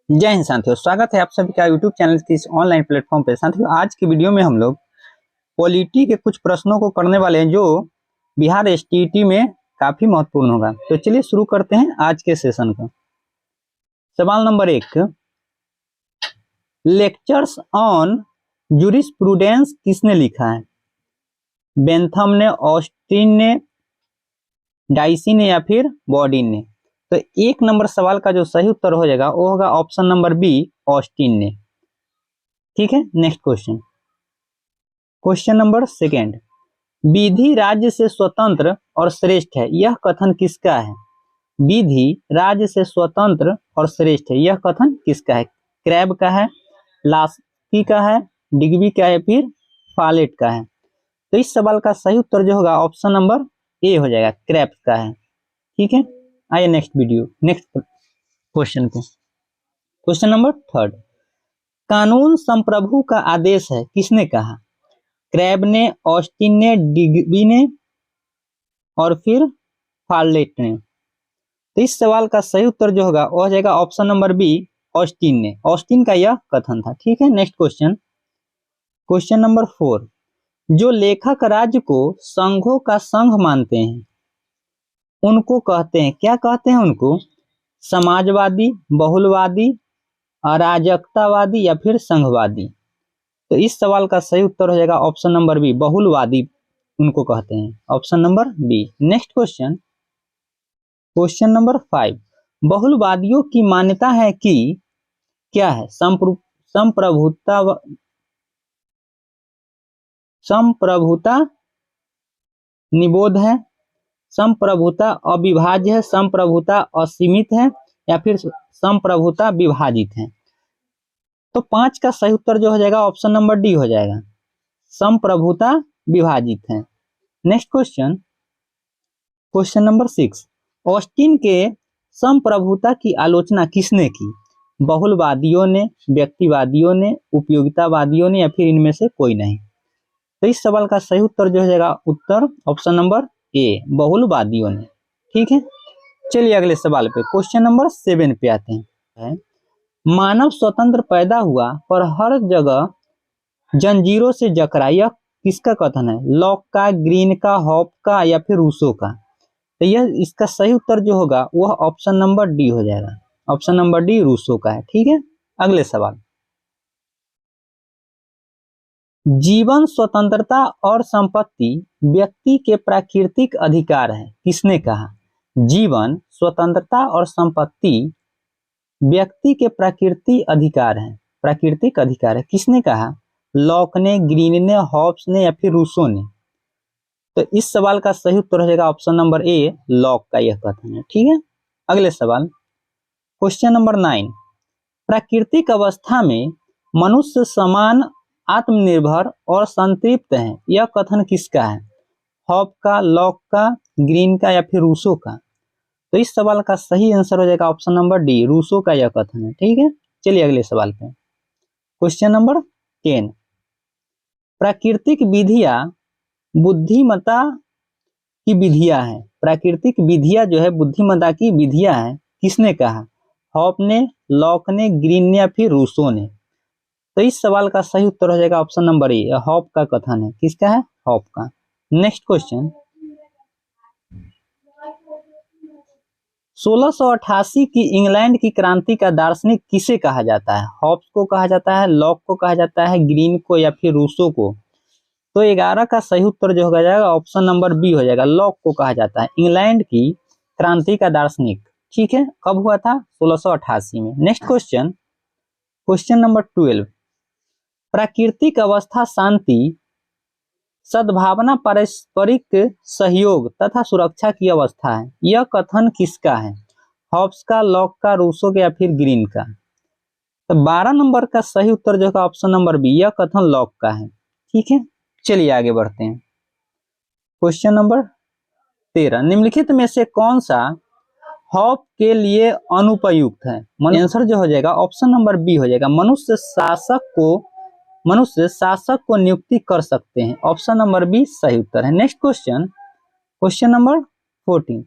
जय हिंद साथियों, स्वागत है आप सभी का यूट्यूब चैनल के इस ऑनलाइन प्लेटफॉर्म पे। साथियों, आज की वीडियो में हम लोग पॉलिटी के कुछ प्रश्नों को करने वाले हैं जो बिहार एसटीईटी में काफी महत्वपूर्ण होगा। तो चलिए शुरू करते हैं आज के सेशन का। सवाल नंबर 1, लेक्चर्स ऑन जूरिस्प्रूडेंस किसने लिखा है? बेंथम ने, ऑस्टिन ने, डाइसी ने या फिर बॉडिन ने? तो 1 नंबर सवाल का जो सही उत्तर हो जाएगा वो होगा ऑप्शन नंबर बी, ऑस्टिन ने। ठीक है, नेक्स्ट क्वेश्चन। क्वेश्चन नंबर 2, विधि राज्य से स्वतंत्र और श्रेष्ठ है, यह कथन किसका है? विधि राज्य से स्वतंत्र और श्रेष्ठ है, यह कथन किसका है? क्रैब का है, लास्की का है, डिग्बी का है, फिर फॉलेट का है? तो इस सवाल का सही उत्तर जो होगा ऑप्शन नंबर ए हो जाएगा, क्रैब का है। ठीक है, आइए नेक्स्ट क्वेश्चन पे। क्वेश्चन नंबर 3, कानून संप्रभु का आदेश है, किसने कहा? क्रैब ने, ऑस्टिन ने, डिग्बी ने और फिर फॉलेट ने? तो इस सवाल का सही उत्तर जो होगा वो हो जाएगा ऑप्शन नंबर बी, ऑस्टिन ने। ऑस्टिन का यह कथन था। ठीक है, नेक्स्ट क्वेश्चन। क्वेश्चन नंबर 4, जो लेखक राज्य को संघों का संघ मानते हैं उनको कहते हैं, क्या कहते हैं उनको? समाजवादी, बहुलवादी, अराजकतावादी या फिर संघवादी? तो इस सवाल का सही उत्तर हो जाएगा ऑप्शन नंबर बी, बहुलवादी उनको कहते हैं। Option number B. Next question. Question number 5, बहुलवादियों की मान्यता है कि क्या है? संप्रभुता निबोध है, संप्रभुता अविभाज्य है, संप्रभुता असीमित है या फिर संप्रभुता विभाजित है? तो 5 का सही उत्तर जो हो जाएगा ऑप्शन नंबर डी हो जाएगा, संप्रभुता विभाजित है। Next question. Question number 6, Austin के संप्रभुता की आलोचना किसने की? बहुलवादियों ने, व्यक्तिवादियों ने, उपयोगितावादियों ने या फिर इनमें से कोई नहीं? तो इस सवाल का सही उत्तर जो हो जाएगा उत्तर ऑप्शन नंबर ए, बहुलवादियों ने। ठीक है, चलिए अगले सवाल पे, क्वेश्चन नंबर 7 पे आते हैं। मानव स्वतंत्र पैदा हुआ पर हर जगह जंजीरों से जकड़ा, यह किसका कथन है? लॉक का, ग्रीन का, हॉप का या फिर रूसो का? तो यह इसका सही उत्तर जो होगा वह ऑप्शन नंबर डी हो जाएगा, ऑप्शन नंबर डी रूसो का है। ठीक है, अगले सवाल। जीवन, स्वतंत्रता और संपत्ति व्यक्ति के प्राकृतिक अधिकार है, किसने कहा? जीवन, स्वतंत्रता और संपत्ति व्यक्ति के प्राकृतिक अधिकार है, किसने कहा? लॉक ने, ग्रीन ने, हॉब्स ने या फिर रूसो ने? तो इस सवाल का सही उत्तर हो जाएगा ऑप्शन नंबर ए, लॉक का यह कथन है। ठीक है, अगले सवाल। क्वेश्चन नंबर 9, प्राकृतिक अवस्था में मनुष्य समान, आत्मनिर्भर और संतृप्त है, यह कथन किसका है? हॉब का, लॉक का, ग्रीन का या फिर रूसो का? तो इस सवाल का सही आंसर हो जाएगा ऑप्शन नंबर डी, रूसो का यह कथन है। ठीक है, चलिए अगले सवाल पे। क्वेश्चन नंबर 10, प्राकृतिक विधियां बुद्धिमत्ता की विधियां है, प्राकृतिक विधियां जो है बुद्धिमत्ता की विधियां है, किसने कहा? हॉप ने, लॉक ने, ग्रीन ने या फिर रूसो ने? तो इस सवाल का सही उत्तर हो जाएगा ऑप्शन नंबर ए, हॉप का कथन है। किसका है? हॉप का। Next question. 1688 की इंग्लैंड की क्रांति का दार्शनिक किसे कहा जाता है? हॉब्स को कहा जाता है, लॉक को कहा जाता है, ग्रीन को या फिर रूसो को? तो 11 का सही उत्तर जो हो जाएगा ऑप्शन नंबर बी हो जाएगा, लॉक को कहा जाता है इंग्लैंड की क्रांति का दार्शनिक। ठीक है, कब हुआ था? 1688 में। Next question. क्वेश्चन नंबर 12, प्राकृतिक अवस्था शांति, सद्भावना, पारस्परिक सहयोग तथा सुरक्षा की अवस्था है, यह कथन किसका है? हॉब्स का, लॉक का, रूसो का या फिर ग्रीन का? तो 12 नंबर का सही उत्तर जो है ऑप्शन नंबर बी, यह कथन लॉक का है। ठीक है, चलिए आगे बढ़ते हैं। क्वेश्चन नंबर 13, निम्नलिखित में से कौन सा हॉप के लिए अनुपयुक्त है? आंसर जो हो जाएगा ऑप्शन नंबर बी हो जाएगा, मनुष्य शासक को नियुक्ति कर सकते हैं, ऑप्शन नंबर बी सही उत्तर है। Next question. क्वेश्चन नंबर 14,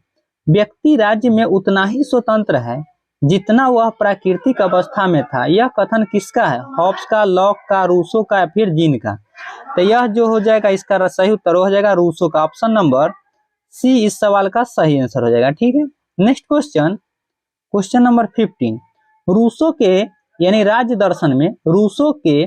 व्यक्ति राज्य में उतना ही स्वतंत्र है जितना वह प्राकृतिक अवस्था में था। यह कथन किसका है? हॉब्स का, लॉक का, रूसो का या फिर जीन का? तो यह जो हो जाएगा इसका सही उत्तर हो जाएगा रूसो का। ऑप्शन नंबर सी इस सवाल का सही आंसर हो जाएगा। ठीक है, next question, question number 15। Rousseau के यानी राज दर्शन में, रूसो के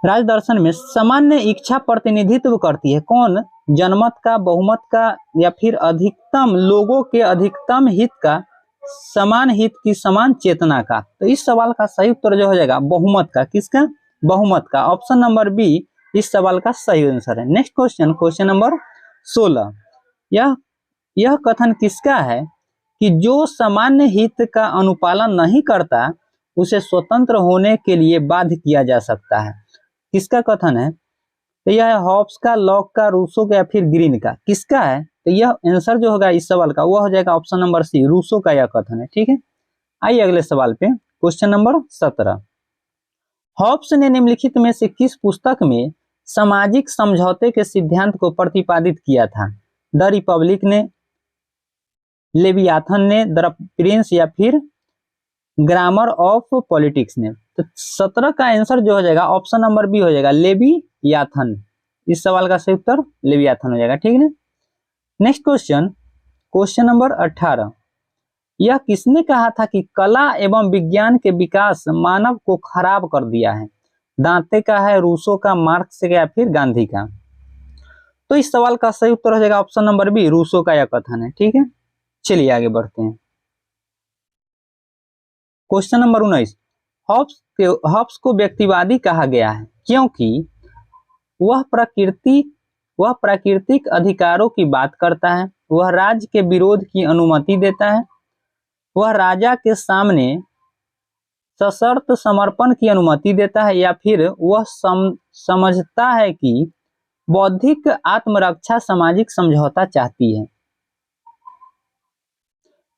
राज दर्शन में सामान्य इच्छा प्रतिनिधित्व करती है कौन? जनमत का, बहुमत का या फिर अधिकतम लोगों के अधिकतम हित का, समान हित की समान चेतना का? तो इस सवाल का सही उत्तर जो हो जाएगा बहुमत का। किसका? बहुमत का। ऑप्शन नंबर बी इस सवाल का सही आंसर है। Next question, question number 16। यह कथन किसका है कि जो सामान्य हित का अनुपालन नहीं करता उसे स्वतंत्र होने के लिए बाध्य किया जा सकता है? किसका कथन है? तो यह है हॉब्स का, लॉक का, रूसो का या फिर ग्रीन का? किसका है? तो यह आंसर जो होगा इस सवाल का वो हो जाएगा ऑप्शन नंबर सी, रूसो का यह कथन है। ठीक है, आइए अगले सवाल पे, क्वेश्चन नंबर 17। हॉब्स ने निम्नलिखित में से किस पुस्तक में सामाजिक समझौते के सिद्धांत को प्रतिपादित किया था? द रिपब्लिक ने, लेवियाथन ने, द प्रिंस या फिर ग्रामर ऑफ पॉलिटिक्स ने? तो 17 का आंसर जो हो जाएगा ऑप्शन नंबर बी हो जाएगा, लेवियाथन। इस सवाल का सही उत्तर लेवियाथन हो जाएगा। ठीक है, नेक्स्ट क्वेश्चन, क्वेश्चन नंबर 18। यह किसने कहा था कि कला एवं विज्ञान के विकास मानव को खराब कर दिया है? दांते का है, रूसो का, मार्क्स का या फिर गांधी का? तो इस सवाल का सही उत्तर हो जाएगा ऑप्शन नंबर बी, रूसो का यह कथन है। ठीक है, चलिए आगे बढ़ते हैं। Question number 19। हॉब्स को व्यक्तिवादी कहा गया है क्योंकि वह प्राकृतिक अधिकारों की बात करता है, वह राज्य के विरोध की अनुमति देता है, वह राजा के सामने सशर्त समर्पण की अनुमति देता है या फिर वह समझता है कि बौद्धिक आत्मरक्षा सामाजिक समझौता चाहती है?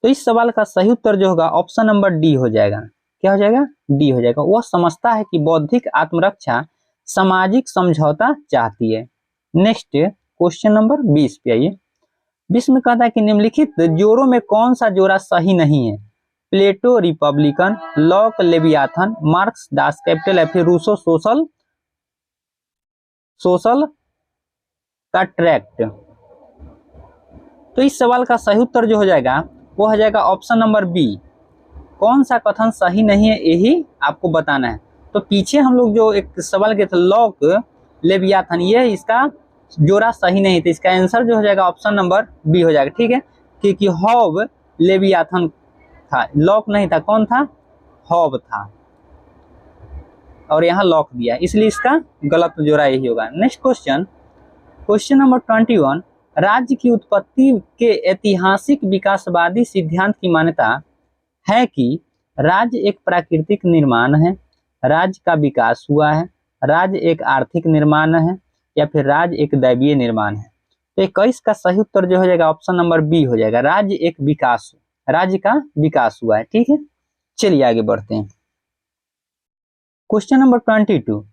तो इस सवाल का सही उत्तर जो होगा ऑप्शन नंबर डी हो जाएगा। क्या हो जाएगा? डी हो जाएगा। वह समझता है कि बौद्धिक आत्मरक्षा सामाजिक समझौता चाहती है। नेक्स्ट क्वेश्चन नंबर 20 पे आइए। 20 में कहता है कि निम्नलिखित जोड़ों में कौन सा जोड़ा सही नहीं है? Plato Republican, Locke Leviathan, Marx Das Kapital या फिर रूसो सोशल का ट्रैक्ट? तो इस सवाल का सही उत्तर जो हो जाएगा वो हो जाएगा ऑप्शन नंबर बी। कौन सा कथन सही नहीं है यही आपको बताना है। तो पीछे हम लोग जो एक सवाल किए थे लॉक लेवियाथन, ये इसका जोड़ा सही नहीं था। इसका आंसर जो हो जाएगा ऑप्शन नंबर बी हो जाएगा। ठीक है, क्योंकि हॉब लेवियाथन था, लॉक नहीं था। कौन था? हॉब था, और यहाँ लॉक दिया, इसलिए इसका गलत जोड़ा यही होगा। Next question, question number 21। राज्य की उत्पत्ति के ऐतिहासिक विकासवादी सिद्धांत की मान्यता है कि राज्य एक प्राकृतिक निर्माण है, राज्य का विकास हुआ है, राज्य एक आर्थिक निर्माण है या फिर राज्य एक दैवीय निर्माण है? तो 21 का सही उत्तर जो हो जाएगा ऑप्शन नंबर बी हो जाएगा, राज्य का विकास हुआ है। ठीक है, चलिए आगे बढ़ते हैं। Question number 22।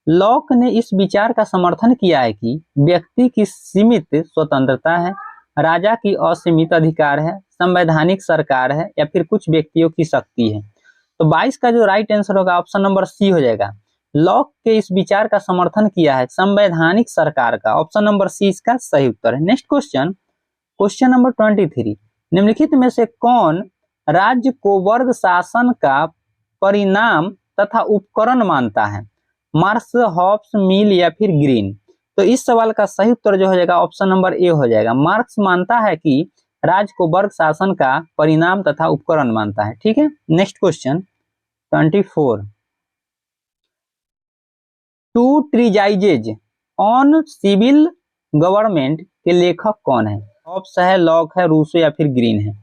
लॉक ने इस विचार का समर्थन किया है कि व्यक्ति की सीमित स्वतंत्रता है, राजा की असीमित अधिकार है, संवैधानिक सरकार है या फिर कुछ व्यक्तियों की शक्ति है? तो 22 का जो राइट आंसर होगा ऑप्शन नंबर सी हो जाएगा। लॉक के इस विचार का समर्थन किया है संवैधानिक सरकार का। ऑप्शन नंबर सी इसका सही उत्तर है। Next question, question number 23। निम्नलिखित में से कौन राज्य को वर्ग शासन का परिणाम तथा उपकरण मानता है? मार्क्स, हॉब्स, मिल या फिर ग्रीन? तो इस सवाल का सही उत्तर जो हो जाएगा ऑप्शन नंबर ए हो जाएगा। मार्क्स मानता है कि राज्य को वर्ग शासन का परिणाम तथा उपकरण मानता है। ठीक है, next question 24। Two treatises on civil government के लेखक कौन है? हॉब्स है, लॉक है, रूसो या फिर ग्रीन है?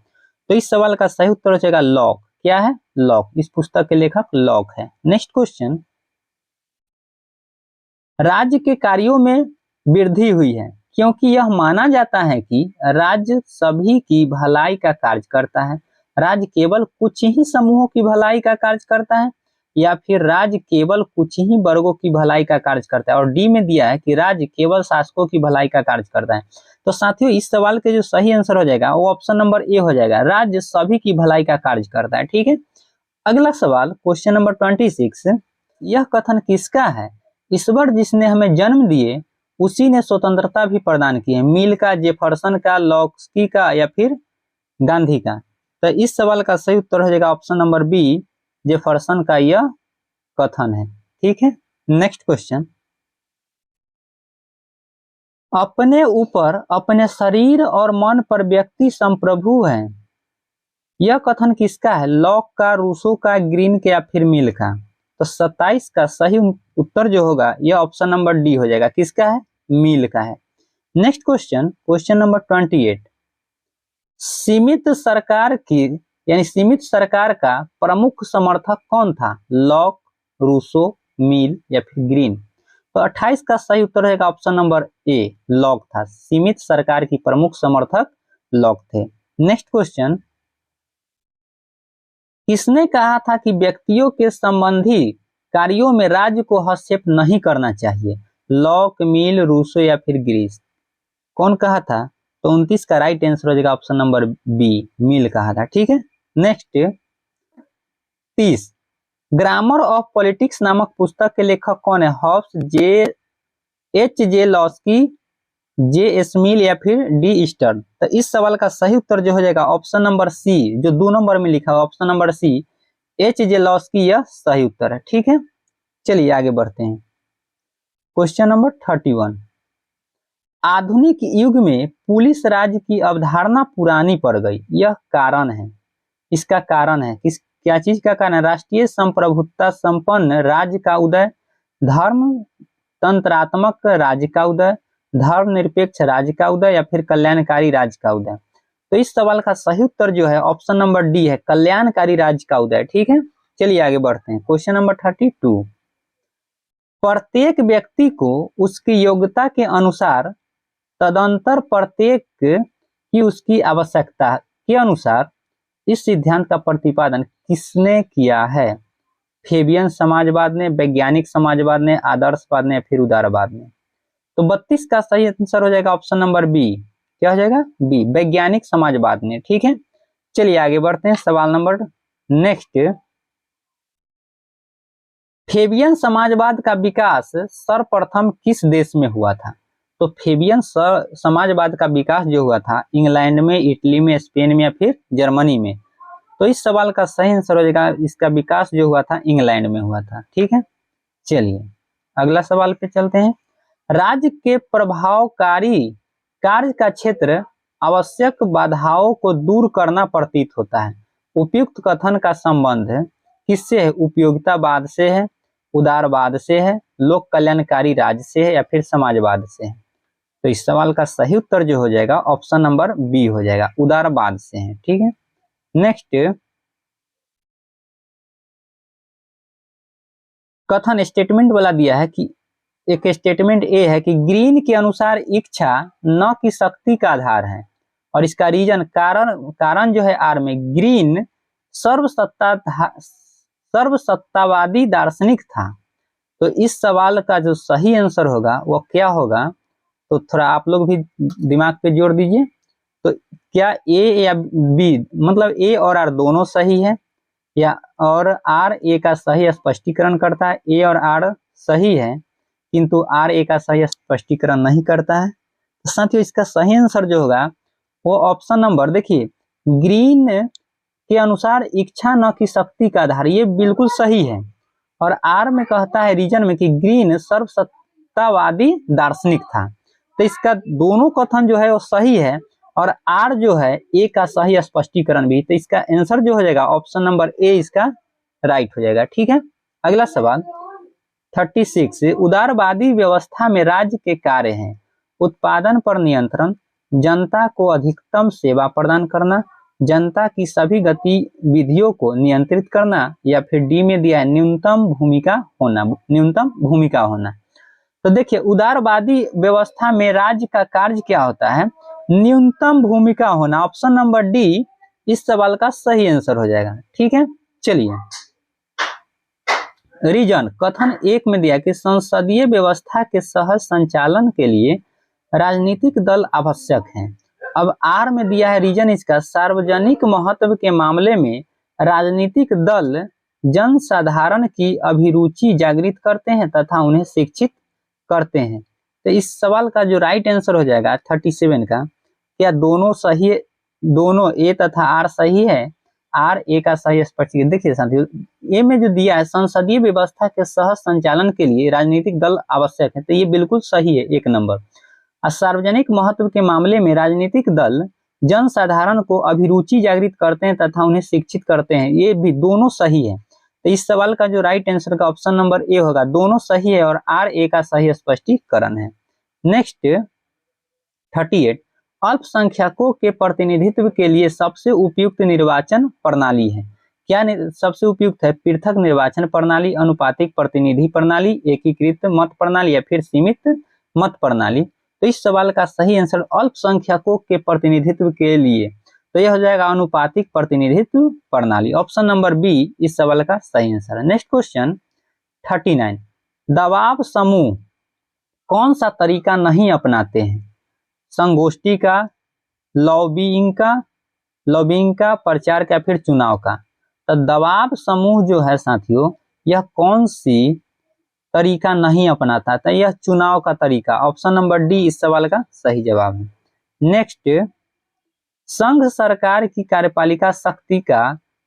तो इस सवाल का सही उत्तर हो जाएगा लॉक। क्या है? लॉक। इस पुस्तक के लेखक लॉक है। नेक्स्ट क्वेश्चन, राज्य के कार्यों में वृद्धि हुई है क्योंकि यह माना जाता है कि राज्य सभी की भलाई का कार्य करता है, राज्य केवल कुछ ही समूहों की भलाई का कार्य करता है या फिर राज्य केवल कुछ ही वर्गों की भलाई का कार्य करता है, और डी में दिया है कि राज्य केवल शासकों की भलाई का कार्य करता है। तो साथियों इस सवाल के जो सही आंसर हो जाएगा वो ऑप्शन नंबर ए हो जाएगा, राज्य सभी की भलाई का कार्य करता है। ठीक है, अगला सवाल क्वेश्चन नंबर 26, यह कथन किसका है? ईश्वर जिसने हमें जन्म दिए उसी ने स्वतंत्रता भी प्रदान की है। मिल का, जेफरसन का, लॉक्सकी का या फिर गांधी का? तो इस सवाल का सही उत्तर हो जाएगा ऑप्शन नंबर बी, जेफरसन का यह कथन है। ठीक है, नेक्स्ट क्वेश्चन, अपने ऊपर, अपने शरीर और मन पर व्यक्ति संप्रभु है, यह कथन किसका है? लॉक का, रूसो का, ग्रीन के या फिर मिल का? तो 27 का सही उत्तर जो होगा यह ऑप्शन नंबर डी हो जाएगा। किसका है? मिल का है। नेक्स्ट क्वेश्चन, क्वेश्चन नंबर 28, सीमित सरकार की यानी सीमित सरकार का प्रमुख समर्थक कौन था? लॉक, रूसो, मिल या फिर ग्रीन? तो 28 का सही उत्तर रहेगा ऑप्शन नंबर ए, लॉक था। सीमित सरकार की प्रमुख समर्थक लॉक थे। नेक्स्ट क्वेश्चन, किसने कहा था कि व्यक्तियों के संबंधी कार्यों में राज्य को हस्तक्षेप नहीं करना चाहिए? लॉक, मिल, रूसो या फिर ग्रीस? कौन कहा था? तो 29 का राइट आंसर हो जाएगा ऑप्शन नंबर बी, मिल कहा था। ठीक है, नेक्स्ट 30, ग्रामर ऑफ पॉलिटिक्स नामक पुस्तक के लेखक कौन है? Hobbes, H J Laski, J S Mill या फिर डी स्टर्न? तो इस सवाल का सही उत्तर जो हो जाएगा ऑप्शन नंबर सी, जो 2 नंबर में लिखा है option number C, H J Laski, यह सही उत्तर है। ठीक है, चलिए आगे बढ़ते हैं। क्वेश्चन नंबर 31, आधुनिक युग में पुलिस राज की अवधारणा पुरानी पड़ गई, यह कारण है? इसका कारण है किस, क्या चीज का कारण है? राष्ट्रीय संप्रभुता संपन्न राज्य का उदय, धर्म तंत्रात्मक राज्य का उदय, धर्मनिरपेक्ष राज्य का उदय या फिर कल्याणकारी राज्य का उदय? तो इस सवाल का सही उत्तर जो है ऑप्शन नंबर डी है, कल्याणकारी राज्य का उदय। ठीक है, चलिए आगे बढ़ते हैं। क्वेश्चन नंबर 32, प्रत्येक व्यक्ति को उसकी योग्यता के अनुसार तदंतर प्रत्येक की उसकी आवश्यकता के अनुसार इस सिद्धांत का प्रतिपादन किसने किया है? फेबियन समाजवाद ने, वैज्ञानिक समाजवाद ने, आदर्शवाद ने या फिर उदारवाद ने? तो 32 का सही आंसर हो जाएगा ऑप्शन नंबर बी। क्या हो जाएगा? बी, वैज्ञानिक समाजवाद ने। ठीक है, चलिए आगे बढ़ते हैं। सवाल नंबर नेक्स्ट, फेबियन समाजवाद का विकास सर्वप्रथम किस देश में हुआ था? तो फेबियन समाजवाद का विकास जो हुआ था इंग्लैंड में, इटली में, स्पेन में या फिर जर्मनी में? तो इस सवाल का सही आंसर हो जाएगा, इसका विकास जो हुआ था इंग्लैंड में हुआ था। ठीक है, चलिए अगला सवाल पे चलते हैं। राज्य के प्रभावकारी कार्य का क्षेत्र आवश्यक बाधाओं को दूर करना प्रतीत होता है। उपयुक्त कथन का संबंध किससे है? उपयोगितावाद से है, उदारवाद से है, लोक कल्याणकारी राज्य से है या फिर समाजवाद से है? तो इस सवाल का सही उत्तर जो हो जाएगा ऑप्शन नंबर बी हो जाएगा, उदारवाद से है। ठीक है, नेक्स्ट, कथन स्टेटमेंट वाला दिया है कि एक स्टेटमेंट ए है कि ग्रीन के अनुसार इच्छा न की शक्ति का आधार है, और इसका रीजन, कारण जो है आर में, ग्रीन सर्वसत्तावादी दार्शनिक था। तो इस सवाल का जो सही आंसर होगा वो क्या होगा? तो थोड़ा आप लोग भी दिमाग पे जोर दीजिए। तो क्या ए या बी, मतलब ए और आर दोनों सही है, या और आर ए का सही स्पष्टीकरण करता है? ए और आर सही है किंतु आर ए का सही स्पष्टीकरण नहीं करता है। तो साथियों इसका सही आंसर जो होगा वो ऑप्शन नंबर, देखिए, ग्रीन के अनुसार इच्छा न की शक्ति का आधार, ये बिल्कुल सही है। और आर में कहता है रीजन में कि ग्रीन सर्वसत्तावादी दार्शनिक था। तो इसका दोनों कथन जो है वो सही है, और आर जो है ए का सही स्पष्टीकरण भी। तो इसका आंसर जो हो जाएगा ऑप्शन नंबर ए इसका राइट हो जाएगा। ठीक है, अगला सवाल 36, उदारवादी व्यवस्था में राज्य के कार्य हैं उत्पादन पर नियंत्रण, जनता को अधिकतम सेवा प्रदान करना, जनता की सभी गतिविधियों को नियंत्रित करना, या फिर डी में दिया है न्यूनतम भूमिका होना। तो देखिए उदारवादी व्यवस्था में राज्य का कार्य क्या होता है? न्यूनतम भूमिका होना। ऑप्शन नंबर डी इस सवाल का सही आंसर हो जाएगा। ठीक है, चलिए रीजन कथन एक में दिया कि संसदीय व्यवस्था के सहज संचालन के लिए राजनीतिक दल आवश्यक हैं। अब आर में दिया है रीजन इसका, सार्वजनिक महत्व के मामले में राजनीतिक दल जनसाधारण की अभिरुचि जागृत करते हैं तथा उन्हें शिक्षित करते हैं। तो इस सवाल का जो राइट आंसर हो जाएगा 37 का, क्या दोनों सही है? दोनों ए तथा आर सही है? आर ए का सही स्पष्ट। देखिए साथियों, ए में जो दिया है संसदीय व्यवस्था के सहज संचालन के लिए राजनीतिक दल आवश्यक है, तो ये बिल्कुल सही है, एक नंबर। सार्वजनिक महत्व के मामले में राजनीतिक दल जनसाधारण को अभिरुचि जागृत करते हैं तथा उन्हें शिक्षित करते हैं, ये भी दोनों सही है। तो इस सवाल का जो राइट आंसर का ऑप्शन नंबर ए होगा, दोनों सही है और आर ए का सही स्पष्टीकरण है। नेक्स्ट 38, अल्पसंख्यकों के प्रतिनिधित्व के लिए सबसे उपयुक्त निर्वाचन प्रणाली है। क्या सबसे उपयुक्त है? पृथक निर्वाचन प्रणाली, अनुपातिक प्रतिनिधि प्रणाली, एकीकृत मत प्रणाली या फिर सीमित मत प्रणाली। तो इस सवाल का सही आंसर अल्पसंख्यकों के प्रतिनिधित्व के लिए, तो यह हो जाएगा अनुपातिक प्रतिनिधित्व प्रणाली। ऑप्शन नंबर बी इस सवाल का सही आंसर है। नेक्स्ट क्वेश्चन 39, दबाव समूह कौन सा तरीका नहीं अपनाते हैं? संगोष्ठी का, लॉबिंग का, प्रचार का, फिर चुनाव का। तो दबाव समूह जो है साथियों, यह कौन सी तरीका नहीं अपनाता था? यह चुनाव का तरीका। ऑप्शन नंबर डी इस सवाल का सही जवाब है। नेक्स्ट, संघ सरकार की कार्यपालिका शक्ति का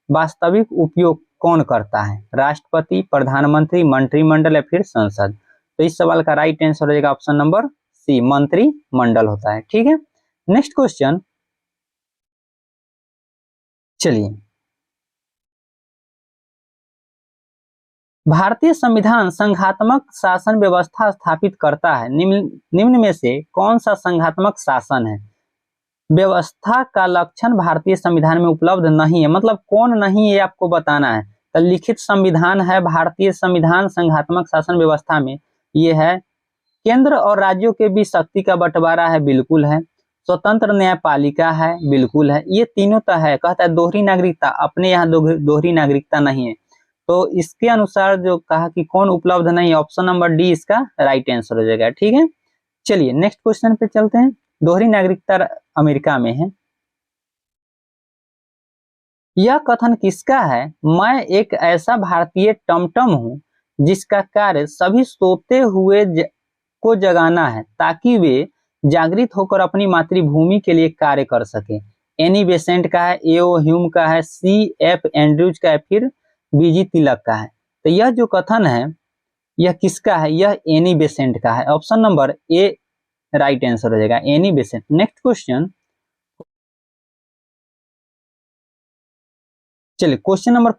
वास्तविक उपयोग कौन करता है? राष्ट्रपति, प्रधानमंत्री, मंत्रिमंडल या फिर संसद। तो इस सवाल का राइट आंसर हो जाएगा ऑप्शन नंबर सी, मंत्रिमंडल होता है। ठीक है, नेक्स्ट क्वेश्चन चलिए, भारतीय संविधान संघात्मक शासन व्यवस्था स्थापित करता है। निम्न में से कौन सा संघात्मक शासन है? व्यवस्था का लक्षण भारतीय संविधान में उपलब्ध नहीं है, मतलब कौन नहीं है आपको बताना है। तो लिखित संविधान है भारतीय संविधान संघात्मक शासन व्यवस्था में, ये है। केंद्र और राज्यों के बीच शक्ति का बंटवारा है, बिल्कुल है। स्वतंत्र न्यायपालिका है, बिल्कुल है। ये तीनों तो है। कहता है दोहरी नागरिकता, अपने यहाँ दोहरी नागरिकता नहीं है। तो इसके अनुसार जो कहा कि कौन उपलब्ध नहीं, ऑप्शन नंबर डी इसका राइट आंसर हो जाएगा। ठीक है, चलिए नेक्स्ट क्वेश्चन पे चलते हैं। दोहरी नागरिकता अमेरिका में है। यह कथन किसका है? मैं एक ऐसा भारतीय टमटम हूं जिसका कार्य सभी सोते हुए को जगाना है ताकि वे जागृत होकर अपनी मातृभूमि के लिए कार्य कर सके। एनी बेसेंट का है, ए.ओ. ह्यूम का है, सी.एफ. एंड्रूज का है, फिर बीजी तिलक का है। तो यह जो कथन है यह किसका है? यह एनी बेसेंट का है। Option number A right answer हो जाएगा, एनी बेसेंट। नेक्स्ट क्वेश्चन चलिए, क्वेश्चन नंबर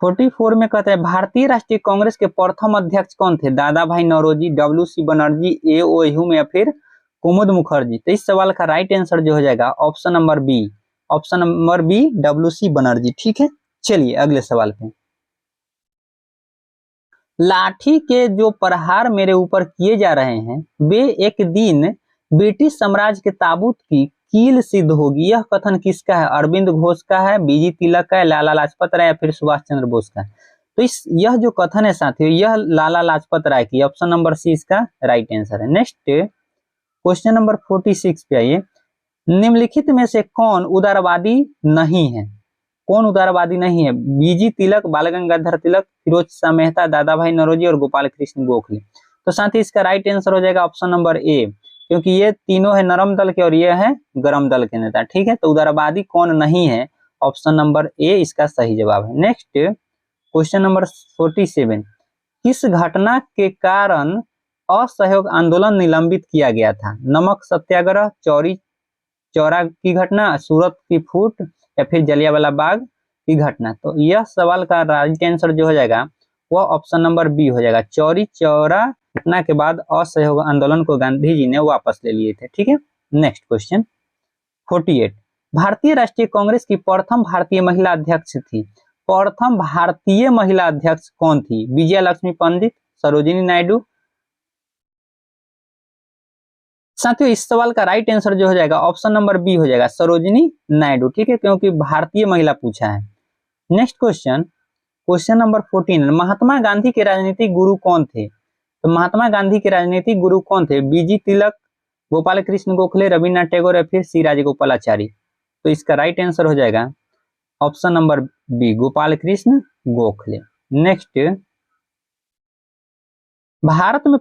44 में कहते हैं भारतीय राष्ट्रीय कांग्रेस के प्रथम अध्यक्ष कौन थे? दादा भाई नौरोजी, डब्ल्यू.सी. बनर्जी, ए.ओ. ह्यूम या फिर कुमुद मुखर्जी। तो इस सवाल का राइट आंसर जो हो जाएगा ऑप्शन नंबर बी, डब्ल्यू.सी. बनर्जी। ठीक है, चलिए अगले सवाल पे। लाठी के जो प्रहार मेरे ऊपर किए जा रहे हैं वे एक दिन ब्रिटिश साम्राज्य के ताबूत की कील सिद्ध होगी। यह कथन किसका है? अरविंद घोष का है, बीजी तिलक का है, लाला लाजपत राय या फिर सुभाष चंद्र बोस का। तो यह जो कथन है साथियों, यह लाला लाजपत राय की। ऑप्शन नंबर सी इसका राइट आंसर है। नेक्स्ट क्वेश्चन नंबर 46 पे आइए। निम्नलिखित में से कौन उदारवादी नहीं है? कौन उदारवादी नहीं है? बीजी तिलक, बाल गंगाधर तिलक, फिरोज शाह मेहता, दादा भाई नौरोजी और गोपाल कृष्ण गोखले। तो साथ ही इसका राइट आंसर हो जाएगा ऑप्शन नंबर ए, क्योंकि ये तीनों है नरम दल के और ये है गरम दल के नेता। ठीक है, तो उदारवादी कौन नहीं है? ऑप्शन नंबर ए इसका सही जवाब है। नेक्स्ट क्वेश्चन नंबर 47, किस घटना के कारण असहयोग आंदोलन निलंबित किया गया था? नमक सत्याग्रह, चौरी चौरा की घटना, सूरत की फूट या फिर जलियांवाला बाग की घटना। तो यह सवाल का राइट आंसर जो हो जाएगा वह ऑप्शन नंबर बी हो जाएगा। चौरी चौरा घटना के बाद असहयोग आंदोलन को गांधी जी ने वापस ले लिए थे। ठीक है, नेक्स्ट क्वेश्चन 48, भारतीय राष्ट्रीय कांग्रेस की प्रथम भारतीय महिला अध्यक्ष थी। प्रथम भारतीय महिला अध्यक्ष कौन थी? विजया लक्ष्मी पंडित, सरोजिनी नायडू। साथियों इस सवाल का राइट आंसर जो हो जाएगा ऑप्शन नंबर बी हो जाएगा, सरोजिनी नायडू। ठीक है, क्योंकि भारतीय महिला पूछा है। Next question, question number 14, Mahatma Gandhi के राजनीतिक गुरु कौन थे? तो महात्मा गांधी के राजनीतिक गुरु कौन थे? बीजी तिलक, गोपाल कृष्ण गोखले, रविन्द्रनाथ टैगोर या फिर सी राजगोपालाचारी? तो इसका राइट आंसर हो जाएगा option number B, Gopal Krishna Gokhale. Next, Bharat में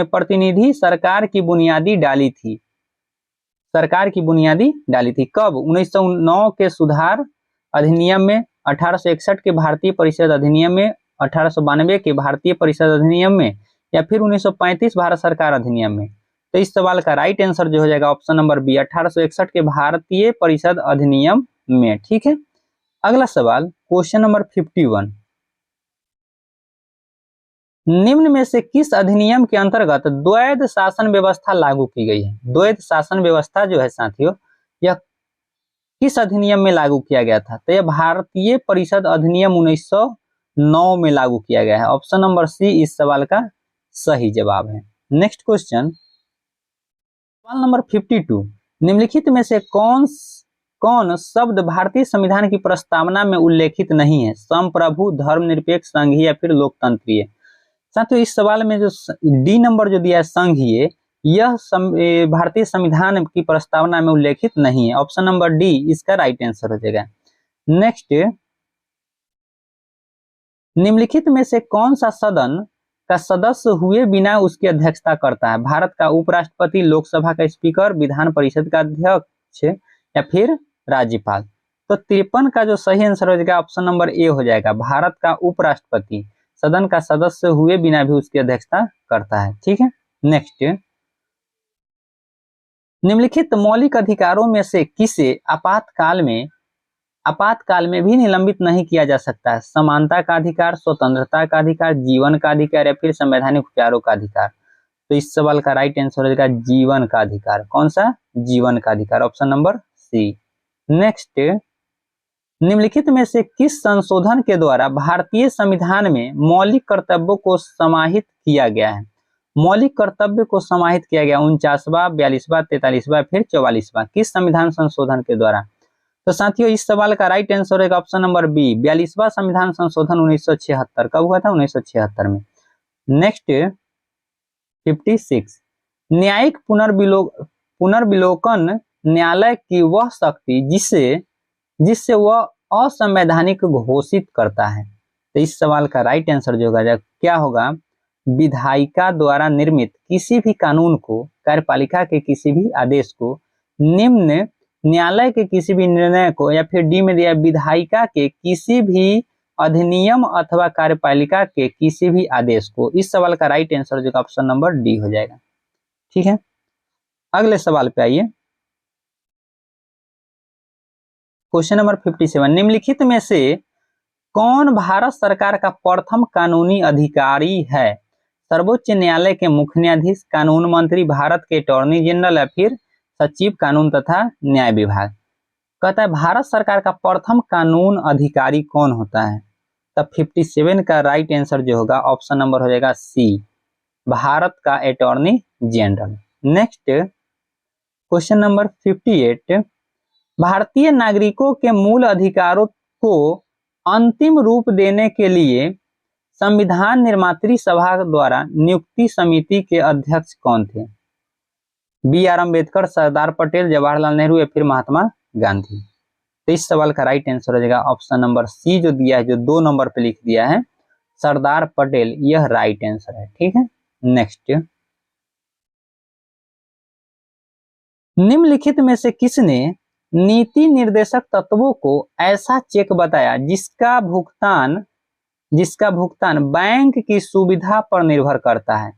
प्रतिनिधि सरकार की बुनियादी डाली थी, सरकार की बुनियादी डाली थी कब? 1909 के सुधार अधिनियम में, 1861 के भारतीय परिषद अधिनियम में, 1892 के भारतीय परिषद अधिनियम में या फिर 1935 भारत सरकार अधिनियम में? तो इस सवाल का राइट आंसर जो हो जाएगा ऑप्शन नंबर बी, 1861 के भारतीय परिषद अधिनियम में। ठीक है, अगला सवाल क्वेश्चन नंबर 51, निम्न में से किस अधिनियम के अंतर्गत द्वैध शासन व्यवस्था लागू की गई है? द्वैध शासन व्यवस्था जो है साथियों, यह किस अधिनियम में लागू किया गया था? तो यह भारतीय परिषद अधिनियम 1909 में लागू किया गया है। ऑप्शन नंबर सी इस सवाल का सही जवाब है। नेक्स्ट क्वेश्चन, सवाल नंबर 52, निम्नलिखित में से कौन शब्द भारतीय संविधान की प्रस्तावना में उल्लेखित नहीं है? संप्रभु, धर्मनिरपेक्ष, संघीय या फिर लोकतंत्रीय? साथियों इस सवाल में जो डी नंबर जो दिया है संघीय, यह भारतीय संविधान की प्रस्तावना में उल्लेखित नहीं है। ऑप्शन नंबर डी इसका राइट आंसर हो जाएगा। नेक्स्ट, निम्नलिखित में से कौन सा सदन का सदस्य हुए बिना उसकी अध्यक्षता करता है? भारत का उपराष्ट्रपति, लोकसभा का स्पीकर, विधान परिषद का अध्यक्ष या फिर राज्यपाल? तो 53 का जो सही आंसर हो जाएगा ऑप्शन नंबर ए हो जाएगा, भारत का उपराष्ट्रपति सदन का सदस्य हुए बिना भी उसकी अध्यक्षता करता है। ठीक है, नेक्स्ट, निम्नलिखित मौलिक अधिकारों में से किसे आपातकाल में भी निलंबित नहीं किया जा सकता है? समानता का अधिकार, स्वतंत्रता का अधिकार, जीवन का अधिकार या फिर संवैधानिक उपचारों का अधिकार? तो इस सवाल का राइट आंसर हो जाएगा जीवन का अधिकार। कौन सा? जीवन का अधिकार, ऑप्शन नंबर सी। नेक्स्ट, निम्नलिखित में से किस संशोधन के द्वारा भारतीय संविधान में मौलिक कर्तव्यों को समाहित किया गया है? मौलिक कर्तव्य को समाहित किया गया 49वां, 42वां, 43वां फिर 44वां? किस संविधान संशोधन के द्वारा? तो साथियों इस सवाल का राइट आंसर है ऑप्शन नंबर बी, 42वां संविधान संशोधन 1976। कब हुआ था? 1976 में। नेक्स्ट 56, न्यायिक पुनर्विलोकन न्यायालय की वह शक्ति जिससे वह असंवैधानिक घोषित करता है। तो इस सवाल का राइट आंसर जो होगा क्या होगा? विधायिका द्वारा निर्मित किसी भी कानून को, कार्यपालिका के किसी भी आदेश को, निम्न न्यायालय के किसी भी निर्णय को, या फिर डी में दिया विधायिका के किसी भी अधिनियम अथवा कार्यपालिका के किसी भी आदेश को। इस सवाल का राइट आंसर जो ऑप्शन नंबर डी हो जाएगा। ठीक है, अगले सवाल पे आइए। क्वेश्चन नंबर 57, निम्नलिखित में से कौन भारत सरकार का प्रथम कानूनी अधिकारी है? सर्वोच्च न्यायालय के मुख्य न्यायाधीश, कानून मंत्री, भारत के अटॉर्नी जनरल या फिर सचिव कानून तथा न्याय विभाग? कहता है भारत सरकार का प्रथम कानून अधिकारी कौन होता है? तब 57 का राइट आंसर जो होगा ऑप्शन नंबर हो जाएगा सी, भारत का attorney general. Next question number 58, भारतीय नागरिकों के मूल अधिकारों को अंतिम रूप देने के लिए संविधान निर्मात्री सभा द्वारा नियुक्ति समिति के अध्यक्ष कौन थे? बी आर अम्बेडकर, सरदार पटेल, जवाहरलाल नेहरू या फिर महात्मा गांधी? तो इस सवाल का राइट आंसर हो जाएगा ऑप्शन नंबर सी जो दिया है, जो 2 नंबर पे लिख दिया है, सरदार पटेल, यह राइट आंसर है। ठीक है, नेक्स्ट, निम्नलिखित में से किसने नीति निर्देशक तत्वों को ऐसा चेक बताया जिसका भुगतान बैंक की सुविधा पर निर्भर करता है?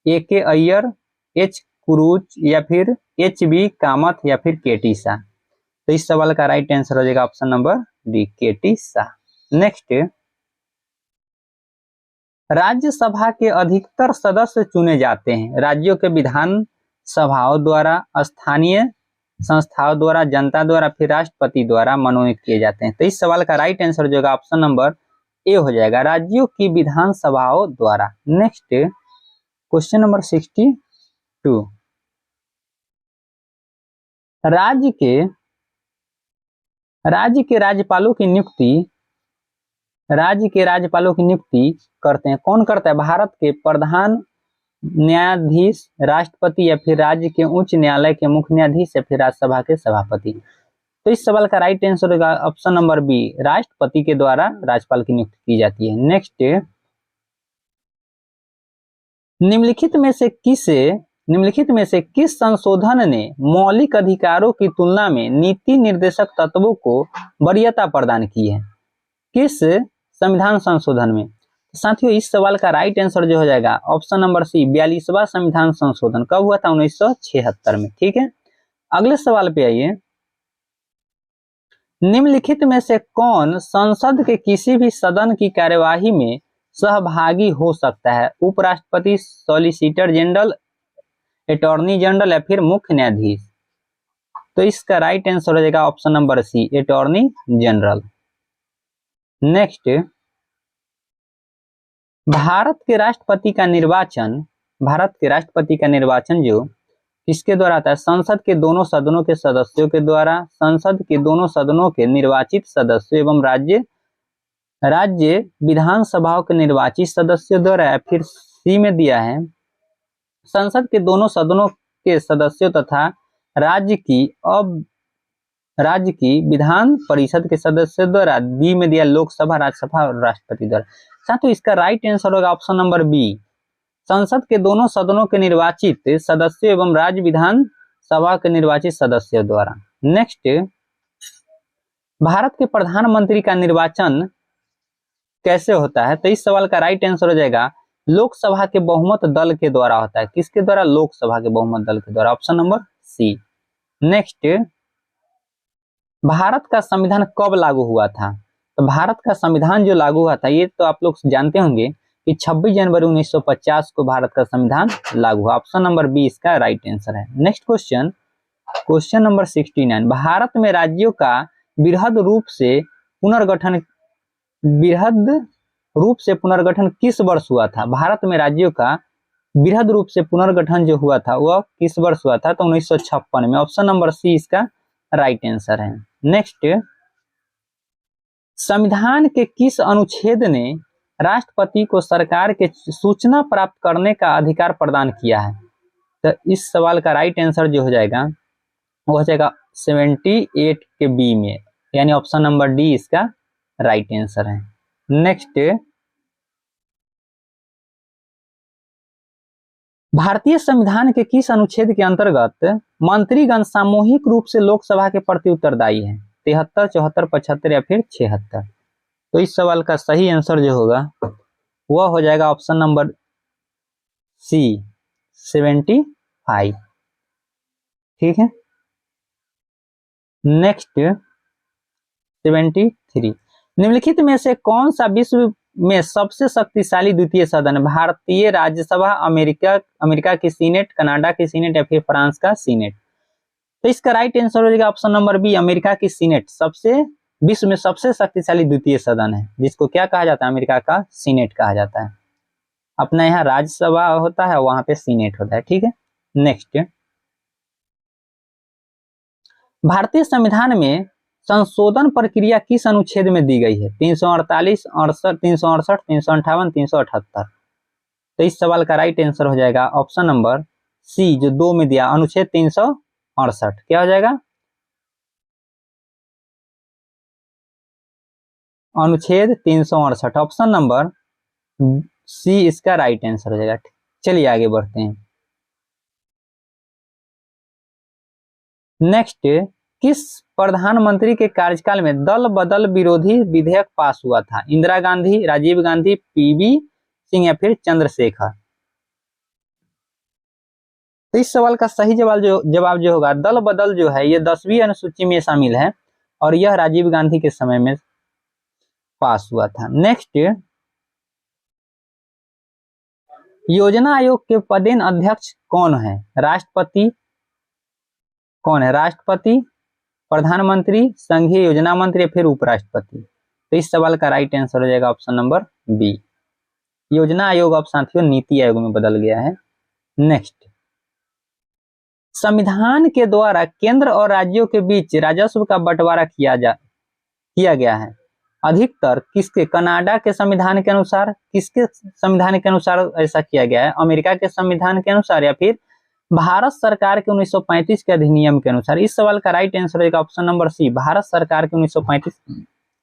ए के अय्यर, एच क्रूज या फिर एच बी कामत या फिर के टी शाह? तो इस सवाल का राइट आंसर हो जाएगा ऑप्शन नंबर डी, के टी शाह। नेक्स्ट, राज्यसभा के अधिकतर सदस्य चुने जाते हैं राज्यों के विधान सभाओं द्वारा, स्थानीय संस्थाओं द्वारा, जनता द्वारा, फिर राष्ट्रपति द्वारा मनोनीत किए जाते हैं? तो इस सवाल का राइट आंसर जो होगा ऑप्शन नंबर ए हो जाएगा, राज्यों की विधान सभाओं द्वारा। नेक्स्ट क्वेश्चन नंबर 62, राज्य के राज्य के राज्यपालों की नियुक्ति करते हैं। कौन करता है? भारत के प्रधान न्यायाधीश, राष्ट्रपति या फिर राज्य के उच्च न्यायालय के मुख्य न्यायाधीश या फिर राज्यसभा के सभापति। तो इस सवाल का राइट आंसर होगा ऑप्शन नंबर बी, राष्ट्रपति के द्वारा राज्यपाल की नियुक्ति की जाती है। नेक्स्ट, निम्नलिखित में से किस संशोधन ने मौलिक अधिकारों की तुलना में नीति निर्देशक तत्वों को वरीयता प्रदान की है? किस संविधान संशोधन में? साथियों, इस सवाल का राइट आंसर जो हो जाएगा ऑप्शन नंबर सी, 42वां संविधान संशोधन। कब हुआ था? 1976 में। ठीक है, अगले सवाल पे आइए। निम्नलिखित में से कौन संसद के किसी भी सदन की कार्यवाही में सहभागी हो सकता है? उपराष्ट्रपति, सॉलिसिटर जनरल, अटॉर्नी जनरल या फिर मुख्य न्यायाधीश? तो इसका राइट आंसर हो जाएगा option number C, attorney general. Next, Bharat के राष्ट्रपति का निर्वाचन जो किसके द्वारा आता है? संसद के दोनों सदनों के सदस्यों के द्वारा, संसद के दोनों सदनों के निर्वाचित सदस्यों एवं राज्य विधानसभाओं के निर्वाचित सदस्यों द्वारा, या फिर सी में दिया है संसद के दोनों सदनों के सदस्यों तथा राज्य की विधान परिषद के सदस्यों द्वारा, डी में दिया लोकसभा, राज्यसभा और राष्ट्रपति द्वारा। साथियों, इसका राइट आंसर होगा ऑप्शन नंबर बी, संसद के दोनों सदनों के निर्वाचित सदस्यों एवं राज्य विधान सभा के निर्वाचित सदस्यों द्वारा। नेक्स्ट, भारत के प्रधानमंत्री का निर्वाचन कैसे होता है? तो इस सवाल का राइट आंसर हो जाएगा लोकसभा के बहुमत दल के द्वारा होता है। किसके द्वारा? लोकसभा के बहुमत दल के द्वारा, option number C. Next, Bharat का संविधान कब लागू हुआ था? तो भारत का संविधान जो लागू हुआ था, ये तो आप लोग जानते होंगे कि 26 जनवरी 1950 को भारत का संविधान लागू हुआ। ऑप्शन नंबर बी इसका राइट आंसर है। नेक्स्ट क्वेश्चन नंबर 69, भारत में राज्यों का वृहद रूप से पुनर्गठन किस वर्ष हुआ था? भारत में राज्यों का वृहद रूप से पुनर्गठन जो हुआ था वह किस वर्ष हुआ था? तो 1956 में। ऑप्शन नंबर सी इसका राइट आंसर है। नेक्स्ट, संविधान के किस अनुच्छेद ने राष्ट्रपति को सरकार के सूचना प्राप्त करने का अधिकार प्रदान किया है? तो इस सवाल का राइट आंसर जो हो जाएगा वो हो जाएगा 78 के बी में, यानी ऑप्शन नंबर डी इसका राइट आंसर है। नेक्स्ट, भारतीय संविधान के किस अनुच्छेद के अंतर्गत मंत्रीगण सामूहिक रूप से लोकसभा के प्रति उत्तरदायी है? 73, 74, 75 या फिर 76? तो इस सवाल का सही आंसर जो होगा वह हो जाएगा ऑप्शन नंबर सी, 75। ठीक है, नेक्स्ट 73, निम्नलिखित में से कौन सा विश्व में सबसे शक्तिशाली द्वितीय सदन है? भारतीय राज्यसभा, अमेरिका की सीनेट, कनाडा की सीनेट या फिर फ्रांस का सीनेट? तो इसका राइट आंसर हो जाएगा ऑप्शन नंबर बी, अमेरिका की सीनेट विश्व में सबसे शक्तिशाली द्वितीय सदन है, जिसको क्या कहा जाता है? अमेरिका का सीनेट कहा जाता है। अपना यहाँ राज्यसभा होता है, वहां पे सीनेट होता है। ठीक है, नेक्स्ट, भारतीय संविधान में संशोधन प्रक्रिया किस अनुच्छेद में दी गई है? 348, 68, 368, 358, 378? तो इस सवाल का राइट आंसर हो जाएगा ऑप्शन नंबर सी, जो 2 में दिया, अनुच्छेद 368। क्या हो जाएगा? अनुच्छेद 368, ऑप्शन नंबर सी इसका राइट आंसर हो जाएगा। चलिए आगे बढ़ते हैं। नेक्स्ट, किस प्रधानमंत्री के कार्यकाल में दल बदल विरोधी विधेयक पास हुआ था? इंदिरा गांधी, राजीव गांधी, पीवी सिंह या फिर चंद्रशेखर? तो इस सवाल का सही जवाब जो होगा, दल बदल जो है ये 10वीं अनुसूची में शामिल है और यह राजीव गांधी के समय में पास हुआ था। नेक्स्ट, योजना आयोग के पदेन अध्यक्ष कौन है? राष्ट्रपति, प्रधानमंत्री, संघीय योजना मंत्री या फिर उपराष्ट्रपति? तो इस सवाल का राइट आंसर हो जाएगा ऑप्शन नंबर बी, योजना आयोग अब साथियों नीति आयोग में बदल गया है। नेक्स्ट, संविधान के द्वारा केंद्र और राज्यों के बीच राजस्व का बंटवारा किया गया है? अधिकतर किसके? कनाडा के संविधान के अनुसार, किसके संविधान के अनुसार ऐसा किया गया है? अमेरिका के संविधान के अनुसार या फिर भारत सरकार के 1935 के अधिनियम के अनुसार? इस सवाल का राइट आंसर होगा ऑप्शन नंबर सी, भारत सरकार के 1935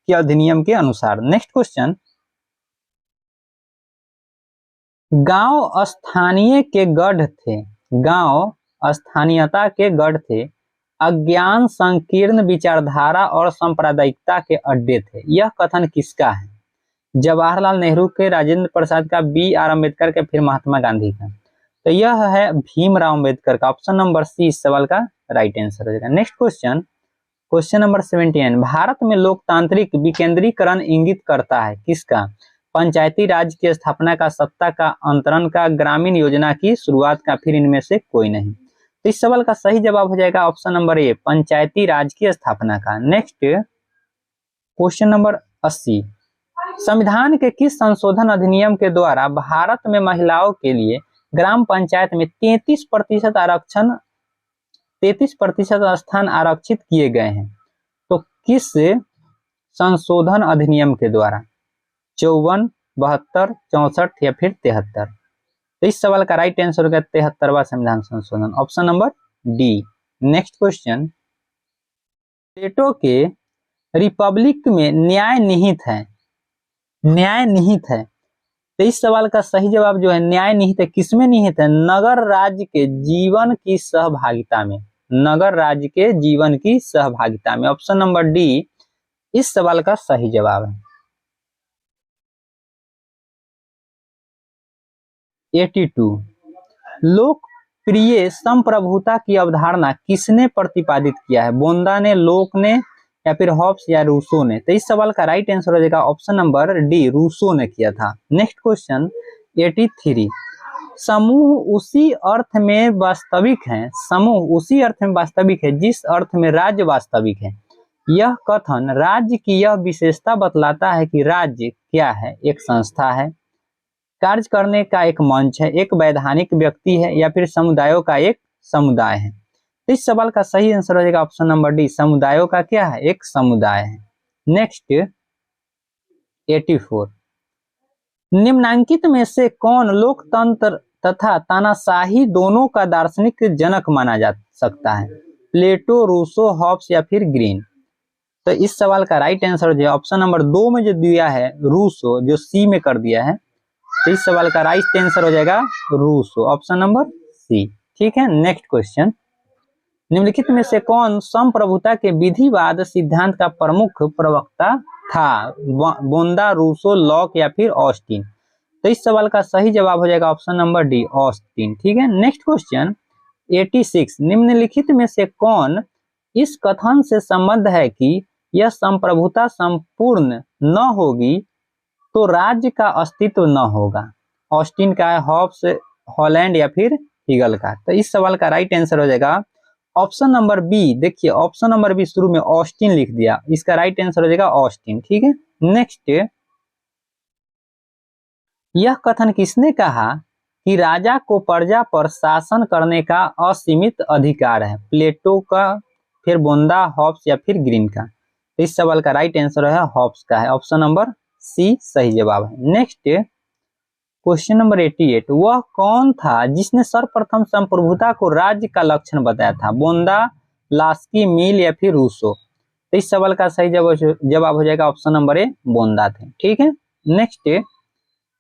के अधिनियम के अनुसार। नेक्स्ट क्वेश्चन, गांव स्थानीय के गढ़ थे, गांव स्थानीयता के गढ़ थे, अज्ञान, संकीर्ण विचारधारा और सांप्रदायिकता के अड्डे थे। यह कथन किसका है? जवाहरलाल नेहरू के, राजेंद्र प्रसाद का, B.R. अम्बेडकर के, फिर महात्मा गांधी का? तो यह है भीमराव अम्बेडकर का। ऑप्शन नंबर सी इस सवाल का राइट आंसर हो जाएगा। Next question, question number 79, Bharat में लोकतांत्रिक विकेंद्रीकरण इंगित करता है किसका? पंचायती राज की स्थापना का, सत्ता का अंतरण का, ग्रामीण योजना की शुरुआत का, फिर इनमें से कोई नहीं? तो इस सवाल का सही जवाब हो जाएगा ऑप्शन नंबर ए, पंचायती राज की स्थापना का। नेक्स्ट क्वेश्चन नंबर 80, संविधान के किस संशोधन अधिनियम के द्वारा भारत में महिलाओं के लिए ग्राम पंचायत में 33% आरक्षण, 33% स्थान आरक्षित किए गए हैं? तो किस संशोधन अधिनियम के द्वारा? 54, 72, 64 या फिर 73? तो इस सवाल का राइट आंसर होगा 73वां संविधान संशोधन, option number D. Next question, Plato के रिपब्लिक में न्याय निहित है, न्याय निहित है, तो इस सवाल का सही जवाब जो है न्याय निहित है, किसमें निहित है? नगर राज्य के जीवन की सहभागिता में, नगर राज्य के जीवन की सहभागिता में। ऑप्शन नंबर डी इस सवाल का सही जवाब है। 82, लोकप्रिय संप्रभुता की अवधारणा किसने प्रतिपादित किया है? बोंदा ने, लोक ने, या फिर हॉब्स या रूसो ने? तो इस सवाल का राइट आंसर हो जाएगा ऑप्शन नंबर डी, रूसो ने किया था। नेक्स्ट क्वेश्चन 83, समूह उसी अर्थ में वास्तविक है, समूह उसी अर्थ में वास्तविक है जिस अर्थ में राज्य वास्तविक है। यह कथन राज्य की यह विशेषता बतलाता है कि राज्य क्या है? एक संस्था है, कार्य करने का एक मंच है, एक वैधानिक व्यक्ति है, या फिर समुदायों का एक समुदाय है? तो इस सवाल का सही आंसर हो जाएगा ऑप्शन नंबर डी, समुदायों का क्या है? एक समुदाय है। नेक्स्ट 84, निम्नांकित में से कौन लोकतंत्र तथा तानाशाही दोनों का दार्शनिक जनक माना जा सकता है? प्लेटो, रूसो, हॉब्स या फिर ग्रीन? तो इस सवाल का राइट आंसर हो जाएगा ऑप्शन नंबर 2 में जो दिया है रूसो, जो सी में कर दिया है, तो इस सवाल का राइट आंसर हो जाएगा रूसो, ऑप्शन नंबर सी। ठीक है। नेक्स्ट क्वेश्चन, निम्नलिखित में से कौन संप्रभुता के विधिवाद सिद्धांत का प्रमुख प्रवक्ता था? बोंदा, रूसो, लॉक या फिर ऑस्टिन? तो इस सवाल का सही जवाब हो जाएगा ऑप्शन नंबर डी, ऑस्टिन। ठीक है। नेक्स्ट क्वेश्चन 86, निम्नलिखित में से कौन इस कथन से संबद्ध है कि यह संप्रभुता संपूर्ण न होगी तो राज्य का अस्तित्व न होगा? ऑस्टिन का है, हॉब्स, हॉलैंड या फिर हीगल का? तो इस सवाल का राइट आंसर हो जाएगा ऑप्शन नंबर बी। देखिए ऑप्शन नंबर बी शुरू में ऑस्टिन लिख दिया, इसका राइट आंसर हो जाएगा ऑस्टिन। ठीक है। नेक्स्ट, यह कथन किसने कहा कि राजा को प्रजा पर शासन करने का असीमित अधिकार है? प्लेटो का, फिर बोंदा, हॉब्स या फिर ग्रीन का? तो इस सवाल का राइट आंसर है हॉब्स का है, ऑप्शन नंबर सी सही जवाब है। नेक्स्ट क्वेश्चन नंबर 88, वह कौन था जिसने सर्वप्रथम संप्रभुता को राज्य का लक्षण बताया था? बोंदा, लास्की, मिल या फिर रूसो? तो इस सवाल का सही जवाब हो जाएगा ऑप्शन नंबर ए, बोंदा थे। ठीक है। नेक्स्ट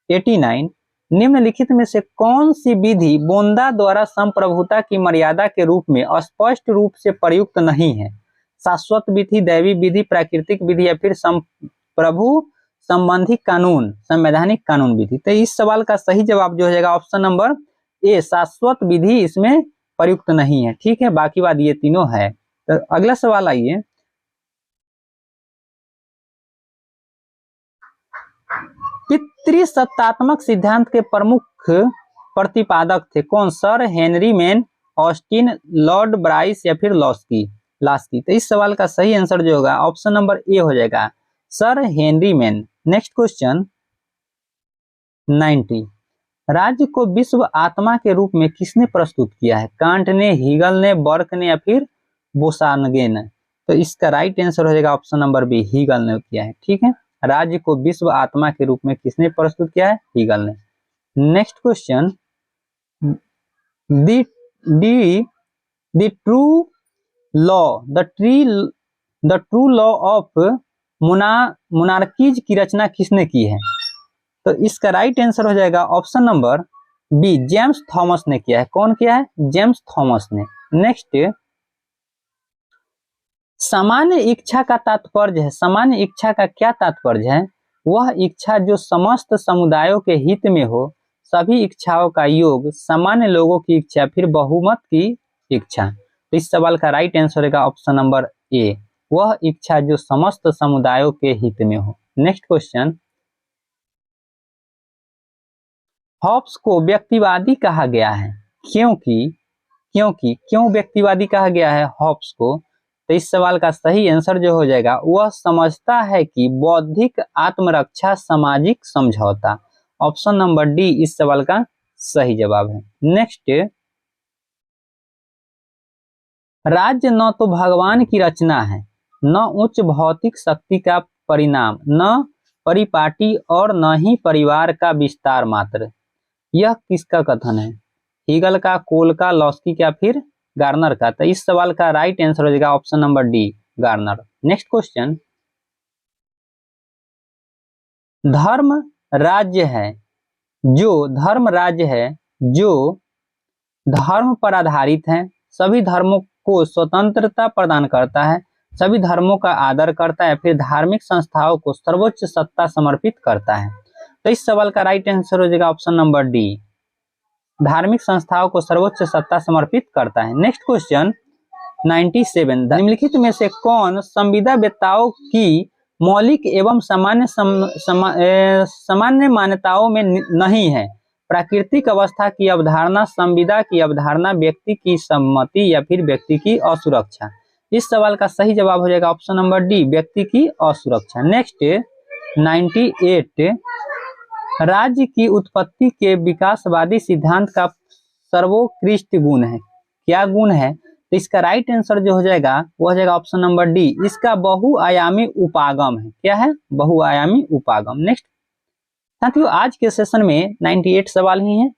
89, निम्नलिखित में से कौन सी विधि बोंदा द्वारा संप्रभुता की मर्यादा के रूप में स्पष्ट रूप से प्रयुक्त नहीं है? शाश्वत विधि, दैवी विधि, प्राकृतिक विधि या फिर प्रभु संबंधी कानून, संवैधानिक कानून विधि? तो इस सवाल का सही जवाब जो हो जाएगा ऑप्शन नंबर ए, शाश्वत विधि इसमें प्रयुक्त नहीं है। ठीक है, बाकी बात ये तीनों है। तो अगला सवाल आइए, पितृसत्तात्मक सिद्धांत के प्रमुख प्रतिपादक थे कौन? Sir Henry man, Austin, Lord Bryce या फिर लास्की? तो इस सवाल का सही आंसर जो होगा ऑप्शन नंबर ए हो जाएगा, sir Henry man. Next question 90, राज्य को विश्व आत्मा के रूप में किसने प्रस्तुत किया है? कांट ने, हीगल ने, बर्क ने या फिर बोसानगे ने? तो इसका राइट आंसर हो जाएगा ऑप्शन नंबर बी, हीगल ने किया है। ठीक है, राज्य को विश्व आत्मा के रूप में किसने प्रस्तुत किया है? हीगल ने। Next question, the true law of monarchies की रचना किसने की है? तो इसका राइट आंसर हो जाएगा option number B, James Thomas ने किया है। कौन किया है? जेम्स थॉमस ने। नेक्स्ट, सामान्य इच्छा का तात्पर्य है, सामान्य इच्छा का क्या तात्पर्य है? वह इच्छा जो समस्त समुदायों के हित में हो, सभी इच्छाओं का योग, सामान्य लोगों की इच्छा, फिर बहुमत की इच्छा। तो इस सवाल का राइट आंसर होगा ऑप्शन नंबर ए, वह इच्छा जो समस्त समुदायों के हित में हो। नेक्स्ट क्वेश्चन, हॉब्स को व्यक्तिवादी कहा गया है क्यों व्यक्तिवादी कहा गया है हॉब्स को? तो इस सवाल का सही आंसर जो हो जाएगा, वह समझता है कि बौद्धिक आत्मरक्षा सामाजिक समझौता। ऑप्शन नंबर डी इस सवाल का सही जवाब है। नेक्स्ट, राज्य न तो भगवान की रचना है, न उच्च भौतिक शक्ति का परिणाम, न परिपाटी और न ही परिवार का विस्तार मात्र। यह किसका कथन है? हीगल का, कोल का, लॉस्की का, फिर गार्नर का? तो इस सवाल का राइट आंसर हो जाएगा option number D, Garner. Next question, धर्म राज्य है जो धर्म पर आधारित है, सभी धर्मों को स्वतंत्रता प्रदान करता है, सभी धर्मों का आदर करता है, फिर धार्मिक संस्थाओं को सर्वोच्च सत्ता समर्पित करता है। तो इस सवाल का राइट आंसर हो जाएगा ऑप्शन नंबर डी, धार्मिक संस्थाओं को सर्वोच्च सत्ता समर्पित करता है। नेक्स्ट क्वेश्चन 97, निम्नलिखित में से कौन संविदावेत्ताओं की मौलिक एवं सामान्य मान्यताओं में नहीं है? प्राकृतिक अवस्था की अवधारणा, संविदा की अवधारणा, व्यक्ति की सम्मति या फिर व्यक्ति की असुरक्षा। इस सवाल का सही जवाब हो जाएगा ऑप्शन नंबर डी, व्यक्ति की असुरक्षा। नेक्स्ट 98, राज्य की उत्पत्ति के विकासवादी सिद्धांत का सर्वोत्कृष्ट गुण है, क्या गुण है? तो इसका राइट आंसर जो हो जाएगा वो हो जाएगा ऑप्शन नंबर डी, इसका बहुआयामी उपागम है। क्या है? बहुआयामी उपागम। नेक्स्ट साथियों, आज के सेशन में 98 सवाल ही हैं।